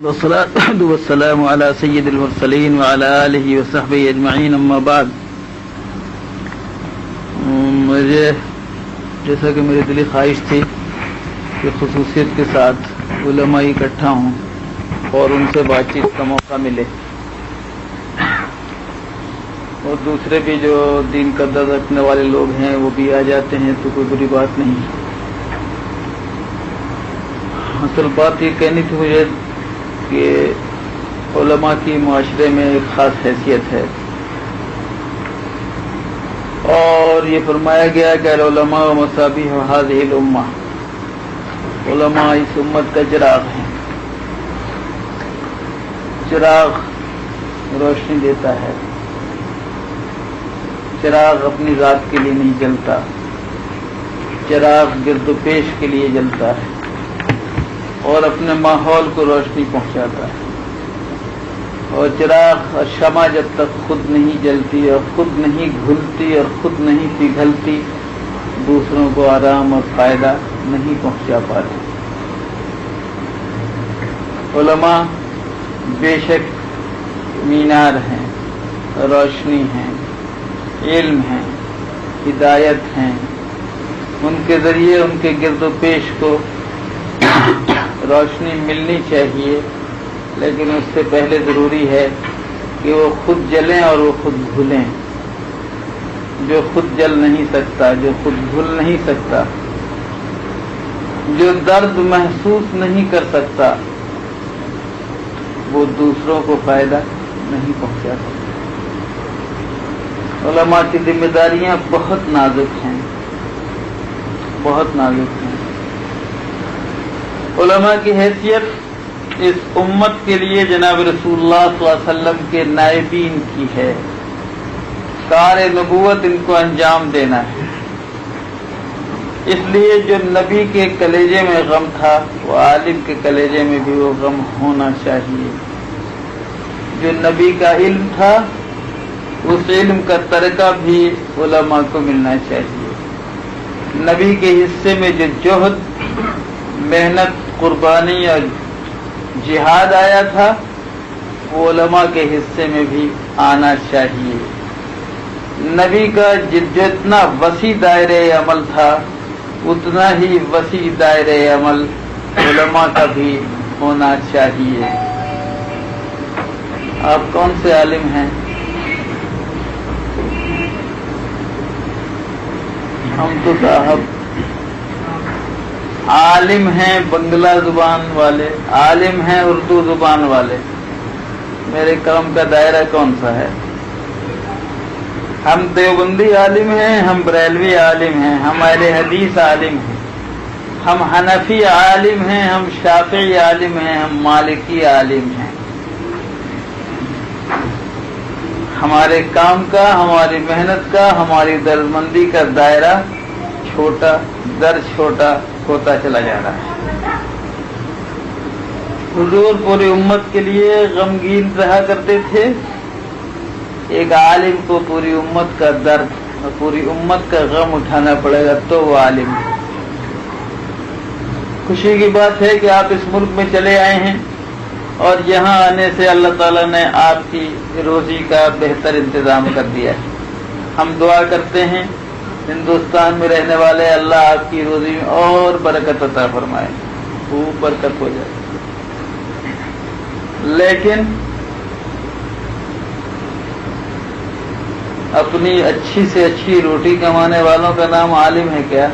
والصلاة والسلام على سید المرسلین وعلى آلہ وصحبہ اجمعین اما بعد. مجھے جیسا کہ میری دلی خواہش تھی کہ خصوصیت کے ساتھ علماء اکٹھا ہوں اور ان سے بات چیت کا موقع ملے، اور دوسرے بھی جو دین کا درد رکھنے والے لوگ ہیں وہ بھی آ جاتے ہیں تو کوئی بری بات نہیں. اصل بات یہ کہنی تھی مجھے کہ علماء کی معاشرے میں ایک خاص حیثیت ہے، اور یہ فرمایا گیا کہ العلماء مصابیح هذه الامہ، علماء اس امت کا چراغ ہیں. چراغ روشنی دیتا ہے، چراغ اپنی ذات کے لیے نہیں جلتا، چراغ گرد و پیش کے لیے جلتا ہے اور اپنے ماحول کو روشنی پہنچاتا ہے. اور چراغ اور شمع جب تک خود نہیں جلتی اور خود نہیں گھلتی اور خود نہیں پگھلتی، دوسروں کو آرام اور فائدہ نہیں پہنچا پاتی. علماء بے شک مینار ہیں، روشنی ہیں، علم ہیں، ہدایت ہیں. ان کے ذریعے ان کے گرد و پیش کو روشنی ملنی چاہیے، لیکن اس سے پہلے ضروری ہے کہ وہ خود جلیں اور وہ خود بھولیں. جو خود جل نہیں سکتا، جو خود بھول نہیں سکتا، جو درد محسوس نہیں کر سکتا، وہ دوسروں کو فائدہ نہیں پہنچا سکتا. علماء کی ذمہ داریاں بہت نازک ہیں، بہت نازک ہیں. علماء کی حیثیت اس امت کے لیے جناب رسول اللہ صلی اللہ علیہ وسلم کے نائبین کی ہے. کار نبوت ان کو انجام دینا ہے. اس لیے جو نبی کے کلیجے میں غم تھا وہ عالم کے کلیجے میں بھی وہ غم ہونا چاہیے. جو نبی کا علم تھا اس علم کا ترکہ بھی علماء کو ملنا چاہیے. نبی کے حصے میں جو جہد، محنت، قربانی اور جہاد آیا تھا وہ علماء کے حصے میں بھی آنا چاہیے. نبی کا جتنا وسیع دائرہ عمل تھا اتنا ہی وسیع دائرہ عمل علماء کا بھی ہونا چاہیے. آپ کون سے عالم ہیں؟ ہم تو صاحب عالم ہیں بنگلہ زبان والے، عالم ہیں اردو زبان والے. میرے کرم کا دائرہ کون سا ہے؟ ہم دیوبندی عالم ہیں، ہم بریلوی عالم ہیں، ہم اہل حدیث عالم ہیں، ہم حنفی عالم ہیں، ہم شافعی عالم ہیں، ہم مالکی عالم ہیں. ہمارے کام کا، ہماری محنت کا، ہماری درمندی کا دائرہ چھوٹا در چھوٹا ہوتا چلا جا رہا ہے. حضور پوری امت کے لیے غمگین رہا کرتے تھے. ایک عالم کو پوری امت کا درد اور پوری امت کا غم اٹھانا پڑے گا تو وہ عالم ہے. خوشی کی بات ہے کہ آپ اس ملک میں چلے آئے ہیں اور یہاں آنے سے اللہ تعالیٰ نے آپ کی روزی کا بہتر انتظام کر دیا ہے. ہم دعا کرتے ہیں ہندوستان میں رہنے والے اللہ آپ کی روزی میں اور برکت عطا فرمائے، خوب برکت ہو جائے. لیکن اپنی اچھی سے اچھی روٹی کمانے والوں کا نام عالم ہے کیا؟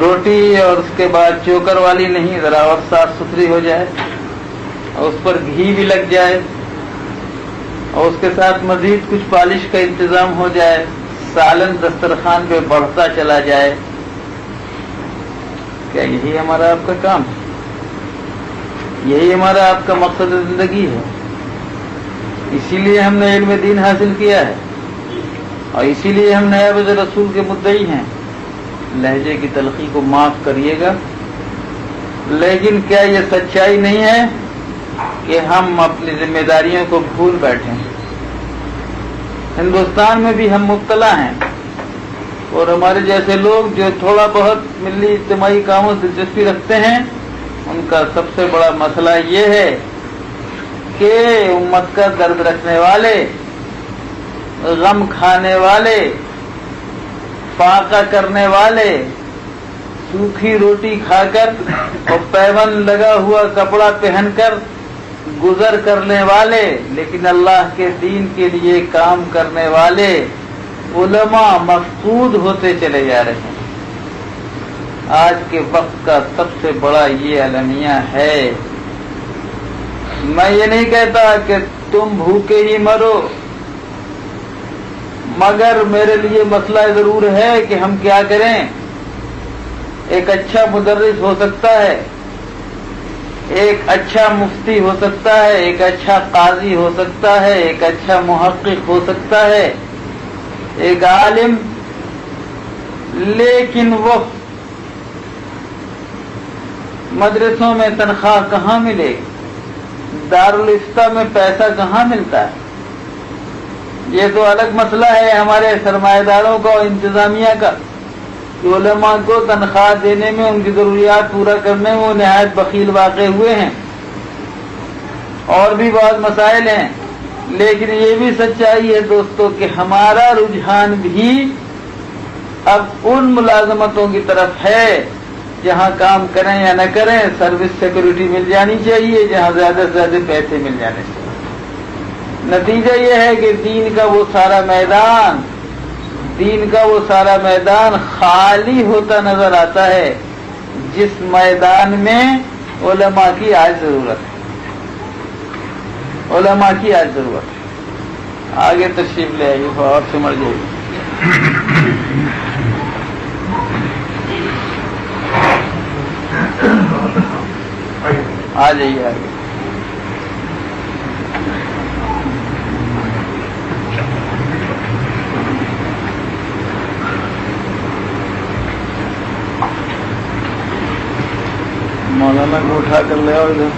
روٹی اور اس کے بعد چوکر والی نہیں، ذرا اور صاف ستھری ہو جائے اور اس پر گھی بھی لگ جائے اور اس کے ساتھ مزید کچھ پالش کا انتظام ہو جائے، سالن دسترخوان پہ بڑھتا چلا جائے. کیا یہی ہمارا آپ کا کام ہے؟ یہی ہمارا آپ کا مقصد زندگی ہے؟ اسی لیے ہم نے علم دین حاصل کیا ہے اور اسی لیے ہم نائب رسول کے مدعی ہیں. لہجے کی تلخی کو معاف کریے گا، لیکن کیا یہ سچائی نہیں ہے کہ ہم اپنی ذمہ داریوں کو بھول بیٹھے ہیں؟ ہندوستان میں بھی ہم مبتلا ہیں. اور ہمارے جیسے لوگ جو تھوڑا بہت ملی اجتماعی کاموں سے دلچسپی رکھتے ہیں، ان کا سب سے بڑا مسئلہ یہ ہے کہ امت کا درد رکھنے والے، غم کھانے والے، فاقہ کرنے والے، سوکھی روٹی کھا کر اور پیبند لگا ہوا کپڑا پہن کر گزر کرنے والے، لیکن اللہ کے دین کے لیے کام کرنے والے علماء مفقود ہوتے چلے جا رہے ہیں۔ آج کے وقت کا سب سے بڑا یہ المیہ ہے۔ میں یہ نہیں کہتا کہ تم بھوکے ہی مرو، مگر میرے لیے مسئلہ ضرور ہے کہ ہم کیا کریں۔ ایک اچھا مدرس ہو سکتا ہے، ایک اچھا مفتی ہو سکتا ہے، ایک اچھا قاضی ہو سکتا ہے، ایک اچھا محقق ہو سکتا ہے، ایک عالم، لیکن وہ مدرسوں میں تنخواہ کہاں ملے، دارالافتاء میں پیسہ کہاں ملتا ہے؟ یہ تو الگ مسئلہ ہے ہمارے سرمایہ داروں کا اور انتظامیہ کا، کہ علماء کو تنخواہ دینے میں، ان کی ضروریات پورا کرنے میں وہ نہایت بخیل واقع ہوئے ہیں، اور بھی بہت مسائل ہیں۔ لیکن یہ بھی سچائی ہے دوستو کہ ہمارا رجحان بھی اب ان ملازمتوں کی طرف ہے جہاں کام کریں یا نہ کریں سروس سیکورٹی مل جانی چاہیے، جہاں زیادہ سے زیادہ پیسے مل جانے چاہیے۔ نتیجہ یہ ہے کہ دین کا وہ سارا میدان خالی ہوتا نظر آتا ہے، جس میدان میں علماء کی آج ضرورت ہے، علماء کی آج ضرورت ہے۔ آگے تشریف لے آئیے اور سمجھ جائیے۔ آ جائیے آگے۔ مولانا کو اٹھا کر لے آؤ ادھر،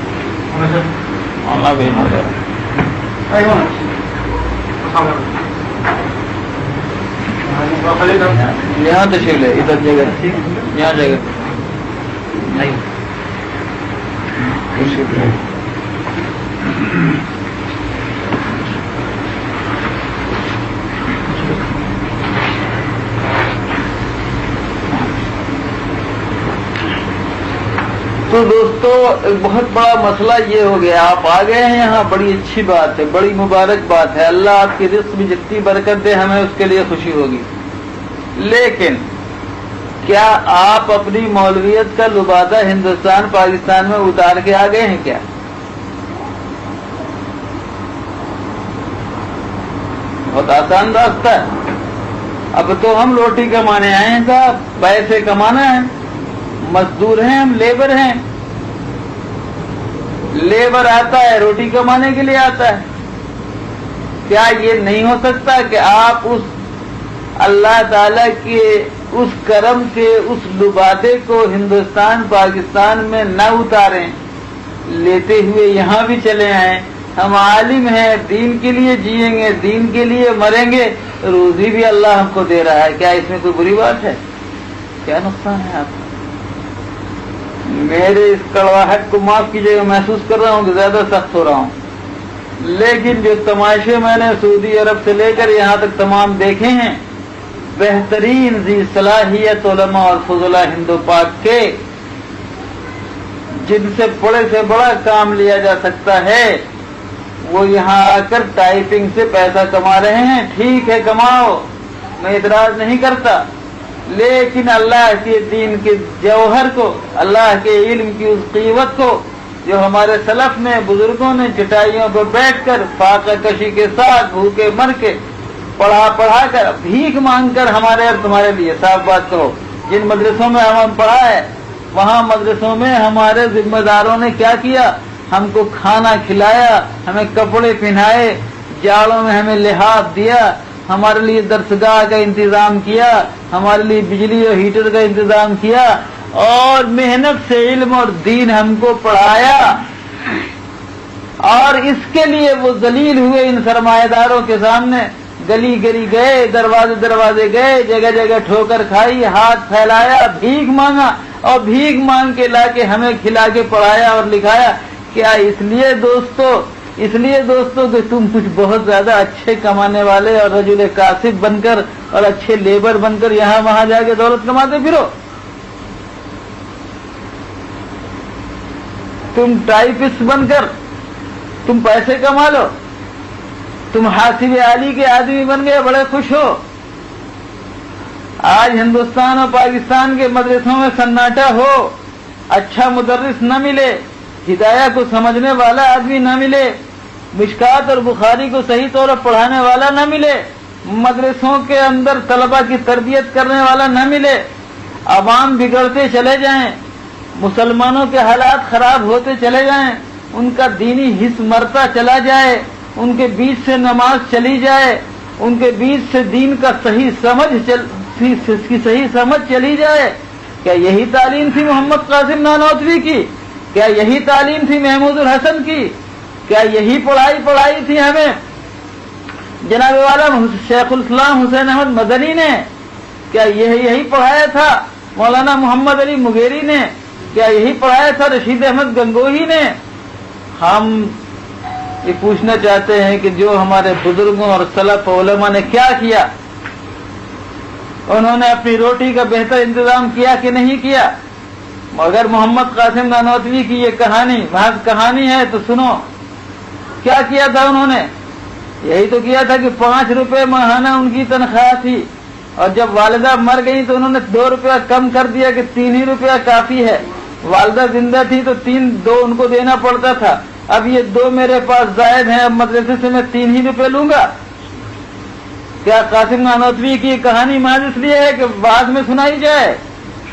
مولانا بھیج دے۔ یہاں تشریف لے، ادھر جگہ، یہاں جگہ تشریف لے۔ تو دوستو ایک بہت بڑا مسئلہ یہ ہو گیا، آپ آ گئے ہیں یہاں، بڑی اچھی بات ہے، بڑی مبارک بات ہے، اللہ آپ کی رزق میں جتنی برکت دے ہمیں اس کے لیے خوشی ہوگی۔ لیکن کیا آپ اپنی مولویت کا لبادہ ہندوستان پاکستان میں اتار کے آ گئے ہیں کیا؟ بہت آسان راستہ ہے۔ اب تو ہم روٹی کمانے آئے ہیں صاحب، پیسے کمانا ہے، مزدور ہیں ہم، لیبر ہیں، لیبر آتا ہے روٹی کمانے کے لیے آتا ہے۔ کیا یہ نہیں ہو سکتا کہ آپ اس اللہ تعالی کے اس کرم کے اس لبادے کو ہندوستان پاکستان میں نہ اتاریں، لیتے ہوئے یہاں بھی چلے آئیں؟ ہم عالم ہیں، دین کے لیے جیئیں گے، دین کے لیے مریں گے، روزی بھی اللہ ہم کو دے رہا ہے، کیا اس میں کوئی بری بات ہے؟ کیا نقصان ہے آپ کا؟ میرے اس کڑواہٹ کو معاف کیجیے گا، محسوس کر رہا ہوں کہ زیادہ سخت ہو رہا ہوں، لیکن جو تماشے میں نے سعودی عرب سے لے کر یہاں تک تمام دیکھے ہیں، بہترین ذی صلاحیت علماء اور فضلاء ہند و پاک کے، جن سے بڑے سے بڑا کام لیا جا سکتا ہے، وہ یہاں آ کر ٹائپنگ سے پیسہ کما رہے ہیں۔ ٹھیک ہے، کماؤ، میں اعتراض نہیں کرتا، لیکن اللہ کے دین کے جوہر کو، اللہ کے علم کی اس قیمت کو جو ہمارے سلف نے، بزرگوں نے چٹائیوں پر بیٹھ کر فاقہ کشی کے ساتھ بھوکے مر کے پڑھا کر بھیک مانگ کر ہمارے اور تمہارے لیے، صاف بات کہو، جن مدرسوں میں ہم پڑھا ہے وہاں مدرسوں میں ہمارے ذمہ داروں نے کیا کیا؟ ہم کو کھانا کھلایا، ہمیں کپڑے پہنائے، جاڑوں میں ہمیں لحاف دیا، ہمارے لیے درسگاہ کا انتظام کیا، ہمارے لیے بجلی اور ہیٹر کا انتظام کیا، اور محنت سے علم اور دین ہم کو پڑھایا، اور اس کے لیے وہ ذلیل ہوئے ان سرمایہ داروں کے سامنے، گلی گلی گئے، دروازے دروازے گئے، جگہ جگہ ٹھوکر کھائی، ہاتھ پھیلایا، بھیک مانگا، اور بھیک مانگ کے لا کے ہمیں کھلا کے پڑھایا اور لکھایا۔ کیا اس لیے دوستو کہ تم کچھ بہت زیادہ اچھے کمانے والے اور رجل کاسب بن کر اور اچھے لیبر بن کر یہاں وہاں جا کے دولت کماتے پھرو؟ تم ٹائپسٹ بن کر تم پیسے کما لو، تم حاسب عالی کے آدمی بن گئے، بڑے خوش ہو۔ آج ہندوستان اور پاکستان کے مدرسوں میں سناٹا ہو، اچھا مدرس نہ ملے، ہدایہ کو سمجھنے والا آدمی نہ ملے، مشکات اور بخاری کو صحیح طور پر پڑھانے والا نہ ملے، مدرسوں کے اندر طلبہ کی تربیت کرنے والا نہ ملے، عوام بگڑتے چلے جائیں، مسلمانوں کے حالات خراب ہوتے چلے جائیں، ان کا دینی حس مرتا چلا جائے، ان کے بیچ سے نماز چلی جائے، ان کے بیچ سے دین کا صحیح سمجھ چلی جائے۔ کیا یہی تعلیم تھی محمد قاسم نانوتوی کی؟ کیا یہی تعلیم تھی محمود الحسن کی؟ کیا یہی پڑھائی تھی ہمیں جناب والا شیخ الاسلام حسین احمد مدنی نے؟ کیا یہی پڑھایا تھا مولانا محمد علی مغیری نے؟ کیا یہی پڑھایا تھا رشید احمد گنگوہی نے؟ ہم یہ پوچھنا چاہتے ہیں کہ جو ہمارے بزرگوں اور سلف علماء نے کیا کیا، انہوں نے اپنی روٹی کا بہتر انتظام کیا کہ نہیں کیا؟ مگر محمد قاسم نانوتوی کی یہ کہانی محض کہانی ہے تو سنو، کیا کیا تھا انہوں نے؟ یہی تو کیا تھا کہ 5 روپے ماہانہ ان کی تنخواہ تھی، اور جب والدہ مر گئی تو انہوں نے 2 روپیہ کم کر دیا کہ 3 ہی روپیہ کافی ہے۔ والدہ زندہ تھی تو 2 ان کو دینا پڑتا تھا، اب یہ 2 میرے پاس زائد ہیں، اب مدرسے سے میں 3 ہی روپے لوں گا۔ کیا قاسم نانوتوی کی کہانی محض اس لیے ہے کہ بعد میں سنائی جائے،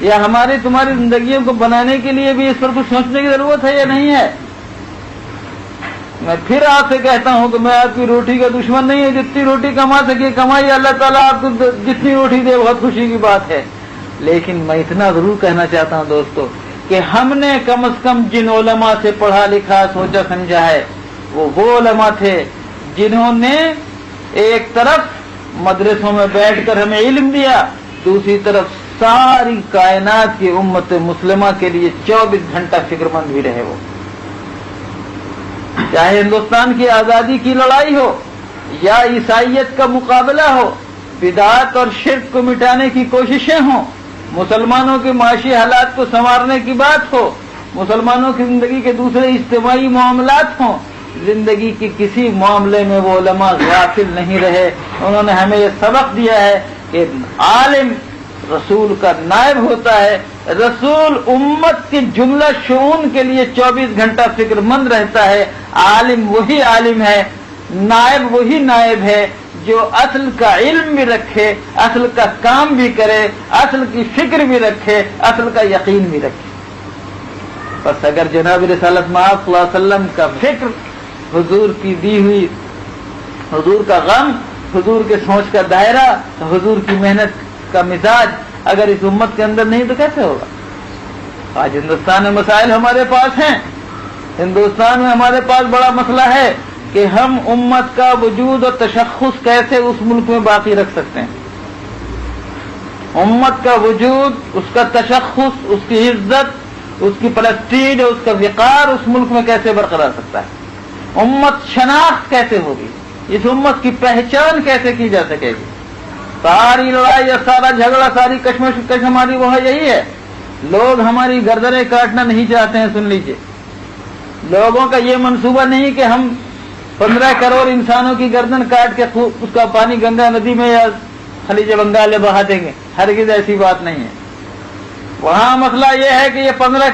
یا ہماری تمہاری زندگیوں کو بنانے کے لیے بھی اس پر کچھ سوچنے کی ضرورت ہے یا نہیں ہے؟ میں پھر آپ سے کہتا ہوں کہ میں آپ کی روٹی کا دشمن نہیں ہوں، جتنی روٹی کما سکے کمائی، اللہ تعالیٰ آپ کو جتنی روٹی دے بہت خوشی کی بات ہے۔ لیکن میں اتنا ضرور کہنا چاہتا ہوں دوستو کہ ہم نے کم از کم جن علماء سے پڑھا لکھا سوچا سمجھا ہے، وہ علماء تھے جنہوں نے ایک طرف مدرسوں میں بیٹھ کر ہمیں علم دیا، دوسری طرف ساری کائنات کی امت مسلمہ کے لیے 24 گھنٹہ فکر مند بھی رہے۔ وہ چاہے ہندوستان کی آزادی کی لڑائی ہو یا عیسائیت کا مقابلہ ہو، بدعات اور شرک کو مٹانے کی کوششیں ہوں، مسلمانوں کے معاشی حالات کو سنوارنے کی بات ہو، مسلمانوں کی زندگی کے دوسرے اجتماعی معاملات ہوں، زندگی کے کسی معاملے میں وہ علماء غافل نہیں رہے۔ انہوں نے ہمیں یہ سبق دیا ہے کہ عالم رسول کا نائب ہوتا ہے، رسول امت کی جملہ شؤون کے لیے 24 گھنٹہ فکر مند رہتا ہے۔ عالم وہی عالم ہے، نائب وہی نائب ہے جو اصل کا علم بھی رکھے، اصل کا کام بھی کرے، اصل کی فکر بھی رکھے، اصل کا یقین بھی رکھے۔ بس اگر جناب رسالت مآب صلی اللہ علیہ وسلم کا فکر، حضور کی دی ہوئی، حضور کا غم، حضور کے سوچ کا دائرہ، حضور کی محنت کا مزاج اگر اس امت کے اندر نہیں تو کیسے ہوگا؟ آج ہندوستان میں مسائل ہمارے پاس ہیں، ہندوستان میں ہمارے پاس بڑا مسئلہ ہے کہ ہم امت کا وجود اور تشخص کیسے اس ملک میں باقی رکھ سکتے ہیں۔ امت کا وجود، اس کا تشخص، اس کی عزت، اس کی پرسٹیج اور اس کا وقار اس ملک میں کیسے برقرار سکتا ہے؟ امت شناخت کیسے ہوگی؟ اس امت کی پہچان کیسے کی جا سکے گی؟ ساری لڑائی، سارا جھگڑا، ساری کشمکش ہماری وہ یہی ہے۔ لوگ ہماری گردنیں کاٹنا نہیں چاہتے ہیں، سن لیجئے۔ لوگوں کا یہ منصوبہ نہیں کہ ہم 15 کروڑ انسانوں کی گردن کاٹ کے اس کا پانی گنگا ندی میں یا خلیج بنگال میں بہا دیں گے، ہرگز ایسی بات نہیں ہے۔ وہاں مسئلہ یہ ہے کہ یہ 15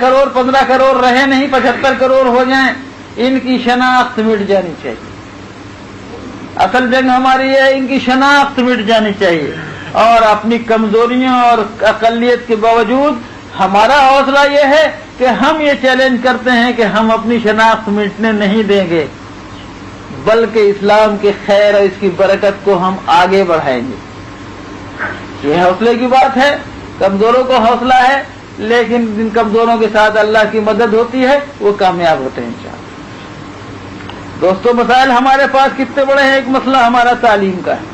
کروڑ رہے نہیں، 75 کروڑ ہو جائیں، ان کی شناخت مٹ جانی چاہیے۔ اصل جنگ ہماری ہے، ان کی شناخت مٹ جانی چاہیے، اور اپنی کمزوریوں اور اقلیت کے باوجود ہمارا حوصلہ یہ ہے کہ ہم یہ چیلنج کرتے ہیں کہ ہم اپنی شناخت مٹنے نہیں دیں گے، بلکہ اسلام کے خیر اور اس کی برکت کو ہم آگے بڑھائیں گے۔ یہ حوصلے کی بات ہے، کمزوروں کو حوصلہ ہے، لیکن جن کمزوروں کے ساتھ اللہ کی مدد ہوتی ہے وہ کامیاب ہوتے ہیں انشاءاللہ۔ دوستو، مسائل ہمارے پاس کتنے بڑے ہیں؟ ایک مسئلہ ہمارا تعلیم کا ہے،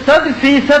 100%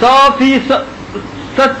100%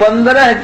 15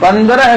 15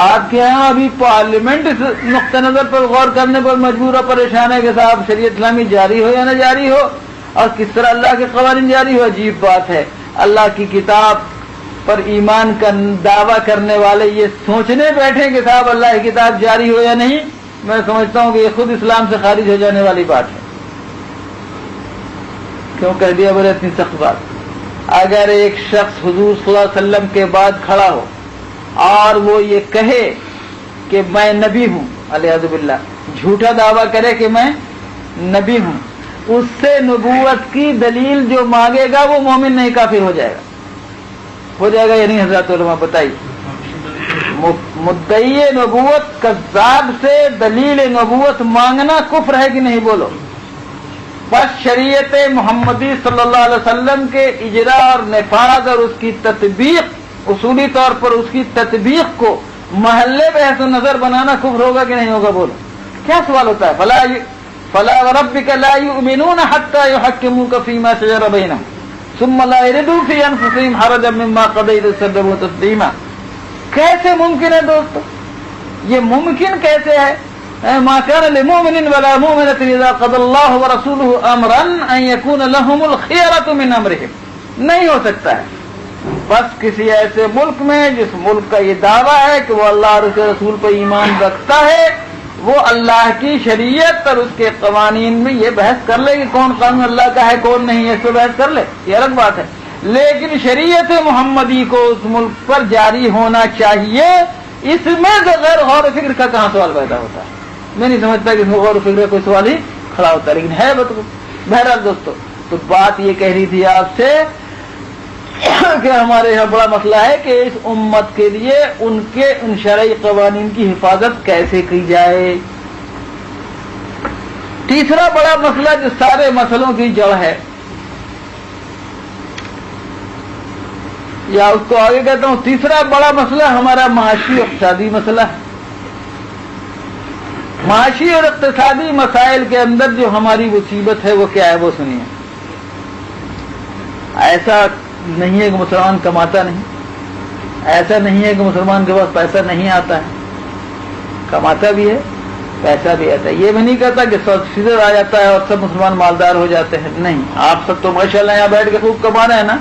آپ کے یہاں ابھی پارلیمنٹ اس نقطہ نظر پر غور کرنے پر مجبور اور پریشان ہے کہ صاحب شریعت اسلامی جاری ہو یا نہ جاری ہو، اور کس طرح اللہ کے قوانین جاری ہو۔ عجیب بات ہے، اللہ کی کتاب پر ایمان کا دعویٰ کرنے والے یہ سوچنے بیٹھے کہ صاحب اللہ کی کتاب جاری ہو یا نہیں، میں سمجھتا ہوں کہ یہ خود اسلام سے خارج ہو جانے والی بات ہے۔ کیوں کہہ دیا بولے اتنی سخت بات؟ اگر ایک شخص حضور صلی اللہ علیہ وسلم کے بعد کھڑا ہو اور وہ یہ کہے کہ میں نبی ہوں، والعیاذ باللہ جھوٹا دعویٰ کرے کہ میں نبی ہوں، اس سے نبوت کی دلیل جو مانگے گا وہ مومن نہیں کافر ہو جائے گا یا نہیں؟ حضرات علماء بتائیے، مدعی نبوت کذاب سے دلیل نبوت مانگنا کفر ہے کہ نہیں؟ بولو۔ بس شریعت محمدی صلی اللہ علیہ وسلم کے اجرا اور نفاذ اور اس کی تطبیق، اصولی طور پر اس کی تطبیق کو محلے بحث و نظر بنانا کفر ہوگا کہ نہیں ہوگا؟ بولو، کیا سوال ہوتا ہے؟ فلا وربک لا یؤمنون حتی یحکموک فیما شجر بینہم ثم لا یجدوا فی انفسہم حرجا مما قضیت ویسلموا تسلیما۔ کیسے ممکن ہے دوستو؟ یہ ممکن کیسے ہے؟ ما كان لمؤمن ولا مؤمنة اذا قضى الله ورسوله امرا ان يكون لهم الخيرة من امرهم، نہیں ہو سکتا ہے۔ بس کسی ایسے ملک میں جس ملک کا یہ دعویٰ ہے کہ وہ اللہ اور اس کے رسول پر ایمان رکھتا ہے، وہ اللہ کی شریعت اور اس کے قوانین میں یہ بحث کر لے کہ کون قانون اللہ کا ہے کون نہیں ہے، اس پہ بحث کر لے، یہ الگ بات ہے۔ لیکن شریعت محمدی کو اس ملک پر جاری ہونا چاہیے، اس میں غیر غور و فکر کا کہاں سوال پیدا ہوتا ہے؟ میں نہیں سمجھتا کہ اس میں غور و فکر کا کوئی سوال ہی کھڑا ہوتا ہے، لیکن ہے بہرحال دوستو، تو بات یہ کہہ رہی تھی آپ سے کہ ہمارے یہاں بڑا مسئلہ ہے کہ اس امت کے لیے ان شرعی قوانین کی حفاظت کیسے کی جائے۔ تیسرا بڑا مسئلہ جو سارے مسئلوں کی جڑ ہے، یا اس کو آگے کہتا ہوں تیسرا بڑا مسئلہ ہمارا معاشی اور اقتصادی مسئلہ ہے۔ معاشی اور اقتصادی مسائل کے اندر جو ہماری مصیبت ہے وہ کیا ہے؟ وہ سنیے۔ ایسا نہیں ہے کہ مسلمان کماتا نہیں، ایسا نہیں ہے کہ مسلمان کے پاس پیسہ نہیں آتا ہے، کماتا بھی ہے، پیسہ بھی آتا ہے۔ یہ بھی نہیں کہتا کہ سبسڈی آ جاتا ہے اور سب مسلمان مالدار ہو جاتے ہیں، نہیں۔ آپ سب تو ماشاءاللہ یہاں بیٹھ کے خوب کما رہے ہیں نا،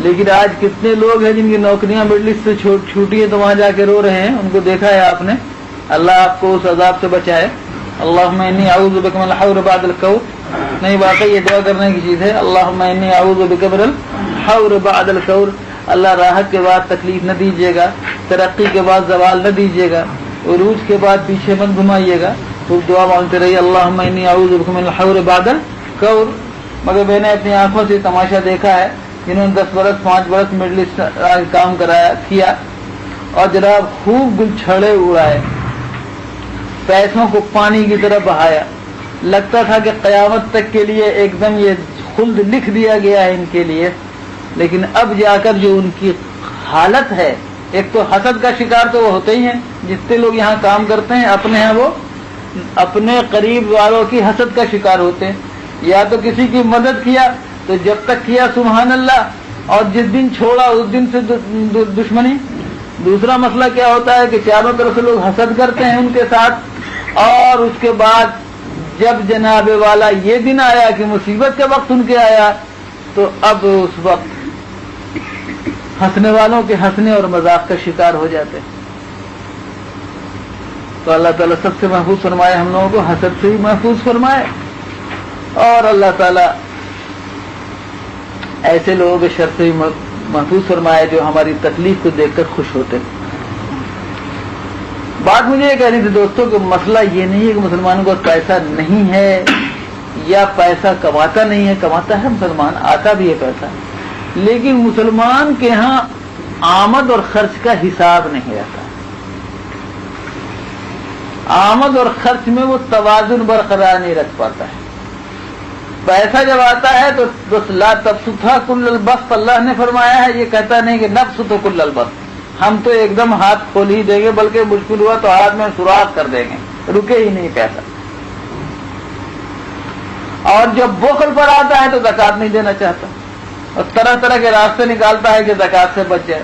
لیکن آج کتنے لوگ ہیں جن کی نوکریاں مڈل ایسٹ سے چھوٹی ہیں تو وہاں جا کے رو رہے ہیں، ان کو دیکھا ہے آپ نے۔ اللہ آپ کو اس عذاب سے بچائے۔ اللہم انی اعوذ بک من الحور بعد الکور، نہیں واقعی یہ دعا کرنے کی چیز ہے۔ اللہم انی اعوذ بک من الحور بعد الکور، اللہ راحت کے بعد تکلیف نہ دیجیے گا، ترقی کے بعد زوال نہ دیجیے گا، عروج کے بعد پیچھے مت گھمائیے گا، تو دعا مانگتے رہیے اللہم انی اعوذ بک من الحور بعد الکور۔ مگر میں نے اپنی آنکھوں سے تماشا دیکھا ہے، جنہوں نے 10 برس 5 برس مڈل ایسٹ کام کیا اور جناب خوب گل چھڑے اڑائے، پیسوں کو پانی کی طرح بہایا، لگتا تھا کہ قیامت تک کے لیے ایک دم یہ خلد لکھ دیا گیا ہے ان کے لیے۔ لیکن اب جا کر جو ان کی حالت ہے، ایک تو حسد کا شکار تو وہ ہوتے ہی ہیں، جتنے لوگ یہاں کام کرتے ہیں اپنے ہیں وہ اپنے قریب والوں کی حسد کا شکار ہوتے ہیں، یا تو کسی کی مدد کیا تو جب تک کیا سبحان اللہ، اور جس دن چھوڑا اس دن سے دشمنی۔ دوسرا مسئلہ کیا ہوتا ہے کہ چاروں طرف سے لوگ حسد کرتے ہیں ان کے ساتھ، اور اس کے بعد جب جناب والا یہ دن آیا کہ مصیبت کا وقت ان کے آیا، تو اب اس وقت ہنسنے والوں کے ہنسنے اور مذاق کا شکار ہو جاتے ہیں۔ تو اللہ تعالیٰ سب سے محفوظ فرمائے، ہم لوگوں کو حسد سے بھی محفوظ فرمائے، اور اللہ تعالیٰ ایسے لوگوں کے شر سے بھی محفوظ فرمائے جو ہماری تکلیف کو دیکھ کر خوش ہوتے ہیں۔ بات مجھے یہ کہنی تھی دوستوں کہ مسئلہ یہ نہیں ہے کہ مسلمانوں کو پیسہ نہیں ہے یا پیسہ کماتا نہیں ہے، کماتا ہے مسلمان، آتا بھی ہے پیسہ، لیکن مسلمان کے ہاں آمد اور خرچ کا حساب نہیں رہتا۔ آمد اور خرچ میں وہ توازن برقرار نہیں رکھ پاتا ہے۔ پیسہ جب آتا ہے تو بس لا تبسطھا کل البسط، اللہ نے فرمایا ہے، یہ کہتا نہیں کہ نبسط کل البسط، ہم تو ایک دم ہاتھ کھول ہی دیں گے، بلکہ مشکل ہوا تو ہاتھ میں سوراخ کر دیں گے، رکے ہی نہیں پیسہ۔ اور جب بخل پر آتا ہے تو زکوٰۃ نہیں دینا چاہتا، اور طرح طرح کے راستے نکالتا ہے کہ زکوٰۃ سے بچ جائے۔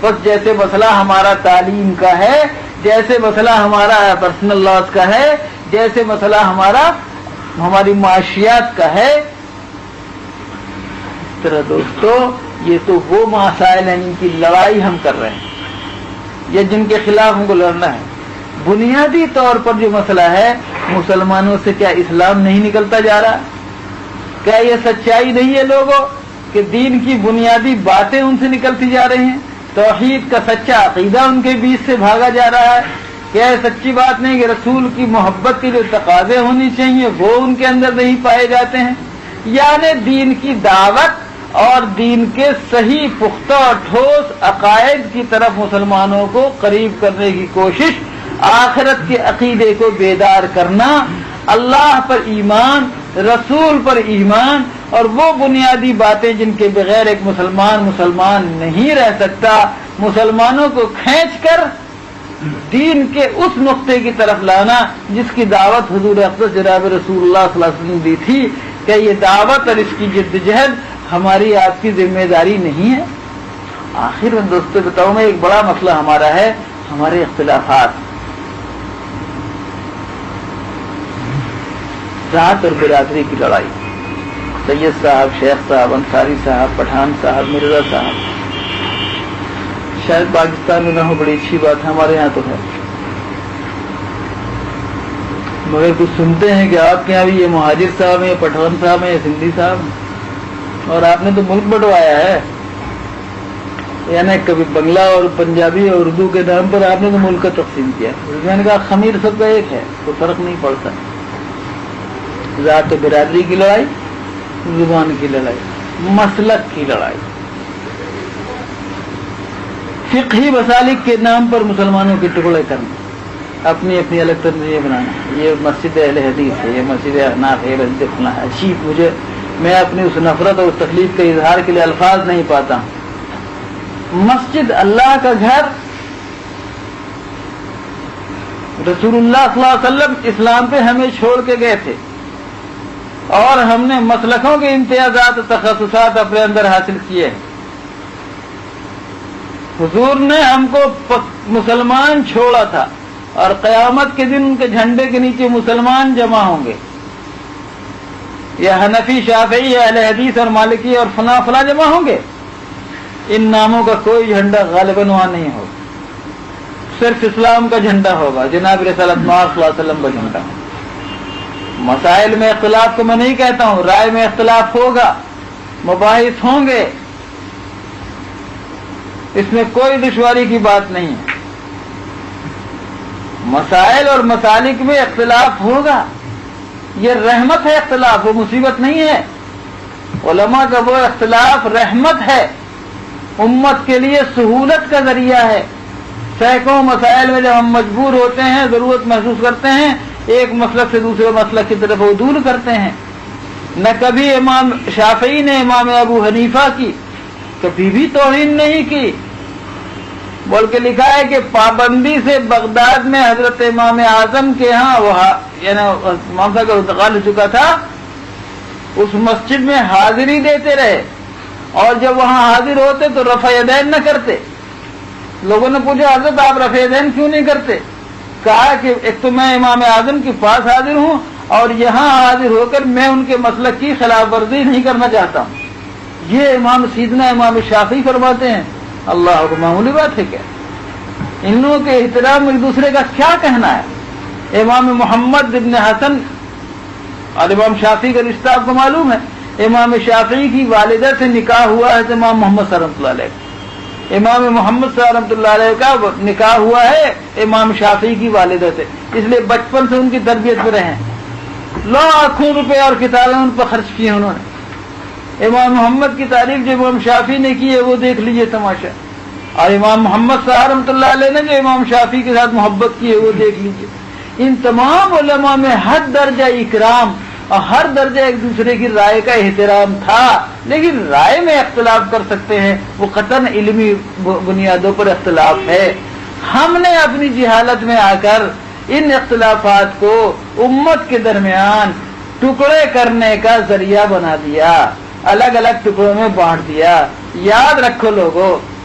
بس جیسے مسئلہ ہمارا تعلیم کا ہے، جیسے مسئلہ ہمارا پرسنل لاس کا ہے، جیسے مسئلہ ہماری معاشیات کا ہے، اس طرح دوستو یہ تو وہ مسائل ہیں جن کی لڑائی ہم کر رہے ہیں یا جن کے خلاف ہم کو لڑنا ہے۔ بنیادی طور پر جو مسئلہ ہے، مسلمانوں سے کیا اسلام نہیں نکلتا جا رہا؟ کیا یہ سچائی نہیں ہے لوگوں کہ دین کی بنیادی باتیں ان سے نکلتی جا رہی ہیں؟ توحید کا سچا عقیدہ ان کے بیچ سے بھاگا جا رہا ہے؟ کیا یہ سچی بات نہیں کہ رسول کی محبت کے جو تقاضے ہونی چاہیے وہ ان کے اندر نہیں پائے جاتے ہیں؟ یعنی دین کی دعوت اور دین کے صحیح پختہ اور ٹھوس عقائد کی طرف مسلمانوں کو قریب کرنے کی کوشش، آخرت کے عقیدے کو بیدار کرنا، اللہ پر ایمان، رسول پر ایمان، اور وہ بنیادی باتیں جن کے بغیر ایک مسلمان نہیں رہ سکتا، مسلمانوں کو کھینچ کر دین کے اس نقطے کی طرف لانا جس کی دعوت حضور اقدس جناب رسول اللہ صلی اللہ علیہ وسلم دی تھی۔ کہ یہ دعوت اور اس کی جدوجہد ہماری آپ کی ذمہ داری نہیں ہے؟ آخر میں دوستوں بتاؤں میں ایک بڑا مسئلہ ہمارا ہے ہمارے اختلافات، ذات اور برادری کی لڑائی۔ سید صاحب، شیخ صاحب، انصاری صاحب، پٹھان صاحب، مرزا صاحب، شاید پاکستان میں نہ ہو، بڑی اچھی بات ہے، ہمارے یہاں تو ہے، مگر کچھ سنتے ہیں کہ آپ کے یہاں بھی یہ مہاجر صاحب ہیں، یہ پٹھان صاحب ہیں، یہ سندھی صاحب ہیں، اور آپ نے تو ملک بٹوایا ہے، یعنی کبھی بنگلہ اور پنجابی اور اردو کے نام پر آپ نے تو ملک کا تقسیم کیا۔ میں نے کہا خمیر سب کا ایک ہے، کوئی فرق نہیں پڑتا۔ ذات و برادری کی لڑائی، زبان کی لڑائی، مسلک کی لڑائی، فقہی مسالک کے نام پر مسلمانوں کے ٹکڑے کرنا، اپنی اپنی الگ تنظیمیں بنانا، یہ مسجد اہل حدیث ہے، یہ مسجد احناف ہے، مسجد فلاں ہے۔ عجیب، میں اپنی اس نفرت اور اس تکلیف کے اظہار کے لیے الفاظ نہیں پاتا ہوں۔ مسجد اللہ کا گھر، رسول اللہ صلی اللہ علیہ وسلم اسلام پہ ہمیں چھوڑ کے گئے تھے، اور ہم نے مسلکوں کے امتیازات و تخصصات اپنے اندر حاصل کیے۔ حضور نے ہم کو مسلمان چھوڑا تھا، اور قیامت کے دن ان کے جھنڈے کے نیچے مسلمان جمع ہوں گے، یا حنفی، شافعی، اہل حدیث اور مالکی اور فلاں فلاں جمع ہوں گے۔ ان ناموں کا کوئی جھنڈا غالباً وہاں نہیں ہوگا، صرف اسلام کا جھنڈا ہوگا، جناب رسالت مآب صلی اللہ علیہ وسلم کا جھنڈا۔ مسائل میں اختلاف کو میں نہیں کہتا ہوں، رائے میں اختلاف ہوگا، مباحث ہوں گے، اس میں کوئی دشواری کی بات نہیں ہے، مسائل اور مسالک میں اختلاف ہوگا، یہ رحمت ہے اختلاف، وہ مصیبت نہیں ہے۔ علماء کا وہ اختلاف رحمت ہے، امت کے لیے سہولت کا ذریعہ ہے۔ سینکڑوں مسائل میں جب ہم مجبور ہوتے ہیں، ضرورت محسوس کرتے ہیں، ایک مسلک سے دوسرے مسلک کی طرف عدول کرتے ہیں۔ نہ کبھی امام شافعی نے امام ابو حنیفہ کی کبھی بھی توہین نہیں کی، بلکہ لکھا ہے کہ پابندی سے بغداد میں حضرت امام اعظم کے ہاں، یعنی امام صاحب کا انتقال ہو چکا تھا، اس مسجد میں حاضری دیتے رہے، اور جب وہاں حاضر ہوتے تو رفع یدین نہ کرتے۔ لوگوں نے پوچھا حضرت آپ رفع یدین کیوں نہیں کرتے؟ کہا کہ ایک تو میں امام اعظم کے پاس حاضر ہوں، اور یہاں حاضر ہو کر میں ان کے مسلک کی خلاف ورزی نہیں کرنا چاہتا ہوں۔ یہ امام سیدنا امام شافعی فرماتے ہیں۔ اللہ کو معمولی بات ہے کیا؟ ان لوگوں کے احترام ایک دوسرے کا کیا کہنا ہے؟ امام محمد ابن حسن اور امام شافعی کا رشتہ آپ کو معلوم ہے، امام شافعی کی والدہ سے نکاح ہوا ہے امام محمد صلی اللہ علیہ وسلم، امام محمد صلی اللہ علیہ وسلم کا نکاح ہوا ہے امام شافعی کی والدہ سے، اس لیے بچپن سے ان کی تربیت میں رہے، لاکھوں روپے اور کتابیں ان پر خرچ کیے انہوں نے۔ امام محمد کی تعریف جو امام شافعی نے کی ہے وہ دیکھ لیجئے تماشا، اور امام محمد صاحب رحمۃ اللہ علیہ نے جو امام شافعی کے ساتھ محبت کی ہے وہ دیکھ لیجئے۔ ان تمام علماء میں ہر درجہ اکرام اور ہر درجہ ایک دوسرے کی رائے کا احترام تھا، لیکن رائے میں اختلاف کر سکتے ہیں، وہ قطعاً علمی بنیادوں پر اختلاف ہے۔ ہم نے اپنی جہالت میں آ کر ان اختلافات کو امت کے درمیان ٹکڑے کرنے کا ذریعہ بنا دیا، الگ الگ ٹکڑوں میں بانٹ دیا۔ یاد رکھو لوگوں،